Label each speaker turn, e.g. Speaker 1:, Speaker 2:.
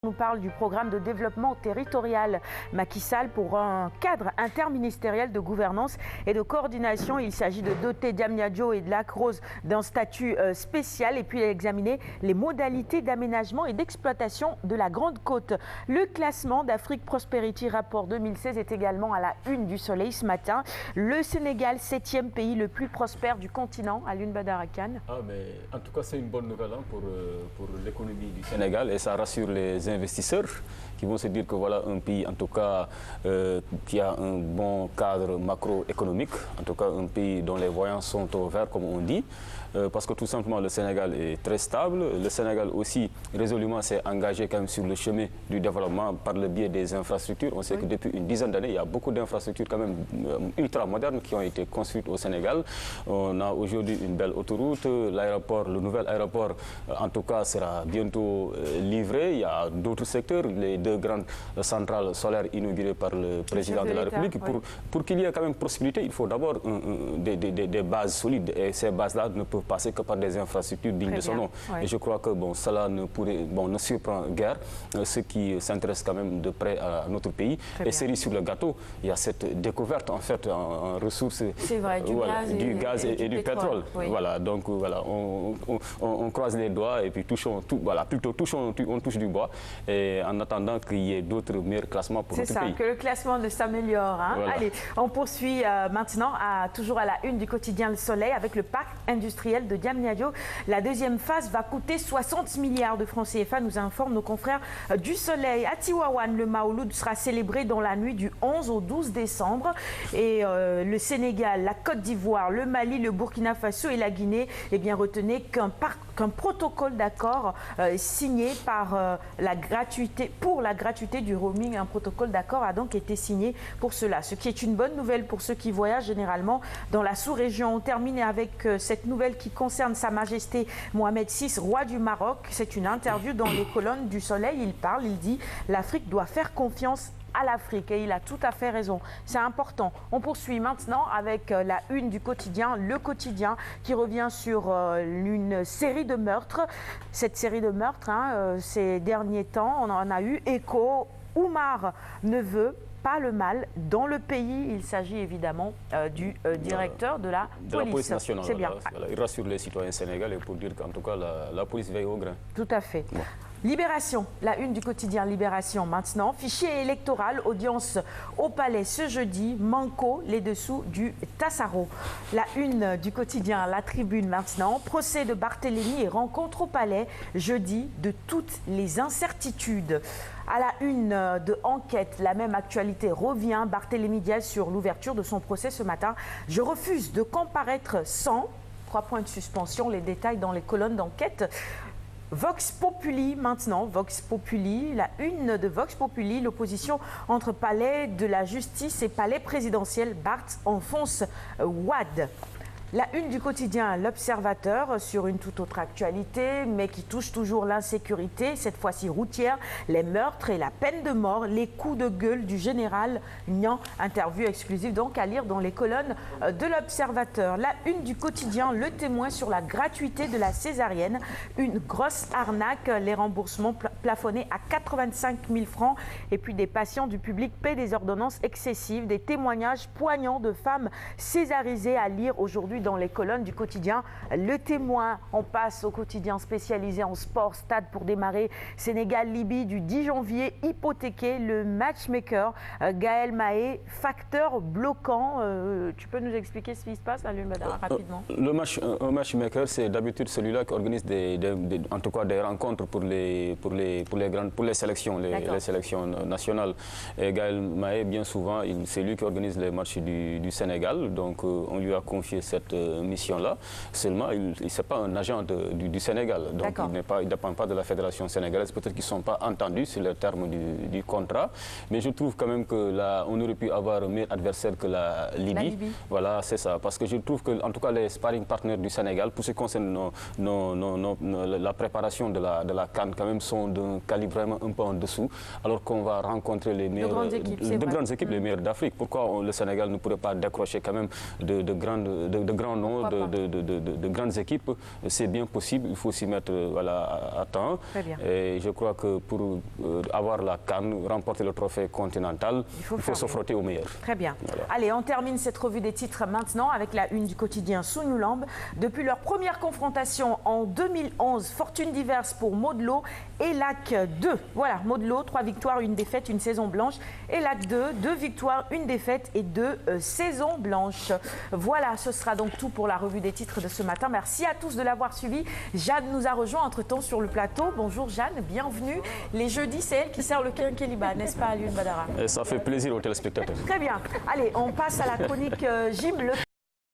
Speaker 1: On nous parle du programme de développement territorial Macky Sall pour un cadre interministériel de gouvernance et de coordination. Il s'agit de doter Diamniadio et de Lac Rose d'un statut spécial et puis examiner les modalités d'aménagement et d'exploitation de la Grande Côte. Le classement d'Afrique Prosperity Rapport 2016 est également à la une du Soleil ce matin. Le Sénégal, 7e pays le plus prospère du continent. Alioune Badara Kane.
Speaker 2: Mais en tout cas, c'est une bonne nouvelle pour l'économie du Sénégal et ça rassure les investisseurs qui vont se dire que voilà un pays en tout cas qui a un bon cadre macroéconomique, en tout cas un pays dont les voyants sont au vert comme on dit, parce que tout simplement le Sénégal est très stable. Le Sénégal aussi résolument s'est engagé quand même sur le chemin du développement par le biais des infrastructures. On sait que depuis une dizaine d'années, il y a beaucoup d'infrastructures quand même ultra modernes qui ont été construites au Sénégal. On a aujourd'hui une belle autoroute, l'aéroport, le nouvel aéroport en tout cas sera bientôt livré. Il y a d'autres secteurs, les deux grandes centrales solaires inaugurées par le président de la République. Pour qu'il y ait quand même possibilité, il faut d'abord des bases solides et ces bases-là ne peuvent passer que par des infrastructures dignes de son nom. Et je crois que cela ne surprend guère ceux qui s'intéressent quand même de près à notre pays. Et cerise sur le gâteau, il y a cette découverte en fait en ressources du gaz et du pétrole. Voilà, donc voilà, on croise les doigts et puis touchons tout, voilà, plutôt on touche du bois et en attendant qu'il y ait d'autres meilleurs classements pour notre pays.
Speaker 1: C'est ça, que le classement ne s'améliore. Hein? Voilà. Allez, on poursuit maintenant toujours à la une du quotidien Le Soleil avec le parc industriel de Diamniadio. La deuxième phase va coûter 60 milliards de francs CFA, nous informent nos confrères du Soleil. À Tivaouane, le Maouloud sera célébré dans la nuit du 11 au 12 décembre. Et le Sénégal, la Côte d'Ivoire, le Mali, le Burkina Faso et la Guinée, eh bien, retenez qu'un protocole d'accord signé par pour la gratuité du roaming. Un protocole d'accord a donc été signé pour cela, ce qui est une bonne nouvelle pour ceux qui voyagent généralement dans la sous-région. On termine avec cette nouvelle qui concerne Sa Majesté Mohamed VI, roi du Maroc. C'est une interview dans les colonnes du Soleil. Il dit « L'Afrique doit faire confiance à l'Afrique » et il a tout à fait raison. C'est important. On poursuit maintenant avec la une du quotidien, Le Quotidien, qui revient sur une série de meurtres. Cette série de meurtres, ces derniers temps, on en a eu écho. Oumar ne veut pas le mal dans le pays. Il s'agit évidemment du directeur de la police
Speaker 2: nationale.
Speaker 1: C'est bien.
Speaker 2: Voilà, il rassure les citoyens sénégalais pour dire qu'en tout cas la police veille au grain.
Speaker 1: Tout à fait. Bon. Libération, la une du quotidien Libération maintenant. Fichier électoral, audience au palais ce jeudi. Manco, les dessous du Tassaro. La une du quotidien La Tribune maintenant. Procès de Barthélémy et rencontre au palais jeudi de toutes les incertitudes. À la une de Enquête, la même actualité revient. Barthélémy Diaz sur l'ouverture de son procès ce matin. Je refuse de comparaître sans. 3 points de suspension, les détails dans les colonnes d'Enquête. Vox Populi maintenant, Vox Populi, la une de Vox Populi, l'opposition entre palais de la justice et palais présidentiel. Barth enfonce Wade. La une du quotidien L'Observateur sur une toute autre actualité, mais qui touche toujours l'insécurité, cette fois-ci routière, les meurtres et la peine de mort, les coups de gueule du général Nian. Interview exclusive donc à lire dans les colonnes de L'Observateur. La une du quotidien Le Témoin sur la gratuité de la césarienne, une grosse arnaque, les remboursements plafonnés à 85 000 francs et puis des patients du public paient des ordonnances excessives, des témoignages poignants de femmes césarisées à lire aujourd'hui dans les colonnes du quotidien Le Témoin. On passe au quotidien spécialisé en sport. Stade pour démarrer Sénégal-Libye du 10 janvier. Hypothéqué, le matchmaker Gaël Mahé, facteur bloquant. Tu peux nous expliquer ce qui se passe, Alioune Badara, rapidement?
Speaker 2: Un matchmaker, c'est d'habitude celui-là qui organise en tout cas des rencontres pour les sélections, les sélections nationales. Et Gaël Mahé, bien souvent, c'est lui qui organise les matchs du Sénégal. Donc on lui a confié cette mission-là. Seulement, il n'est pas un agent du Sénégal. Donc, il ne dépend pas de la fédération sénégalaise. Peut-être qu'ils ne sont pas entendus sur les termes du contrat. Mais je trouve quand même qu'on aurait pu avoir un meilleur adversaire que la Libye. Voilà, c'est ça. Parce que je trouve que, en tout cas, les sparring partners du Sénégal, pour ce qui concerne la préparation de la CAN, quand même, sont d'un calibre vraiment un peu en dessous. Alors qu'on va rencontrer les meilleures grandes équipes, les meilleures d'Afrique. Pourquoi le Sénégal ne pourrait pas décrocher quand même de grand nom, de grandes équipes, c'est bien possible. Il faut s'y mettre à temps.
Speaker 1: Très bien.
Speaker 2: Et je crois que pour avoir la CAN, remporter le trophée continental, il faut se frotter au meilleur.
Speaker 1: Très bien.
Speaker 2: Voilà.
Speaker 1: Allez, on termine cette revue des titres maintenant avec la une du quotidien Sunulamb. Depuis leur première confrontation en 2011, fortune diverse pour Modlo et Lac 2. Voilà, Modlo, 3 victoires, 1 défaite, 1 saison blanche. Et Lac 2, 2 victoires, 1 défaite et 2 saisons blanches. Voilà, ce sera donc tout pour la revue des titres de ce matin. Merci à tous de l'avoir suivi. Jeanne nous a rejoint entre-temps sur le plateau. Bonjour Jeanne, bienvenue. Les jeudis, c'est elle qui sert le quinqueliba, n'est-ce pas, Alioune Badara?
Speaker 2: Et ça fait plaisir aux téléspectateurs.
Speaker 1: Très bien. Allez, on passe à la chronique Gym.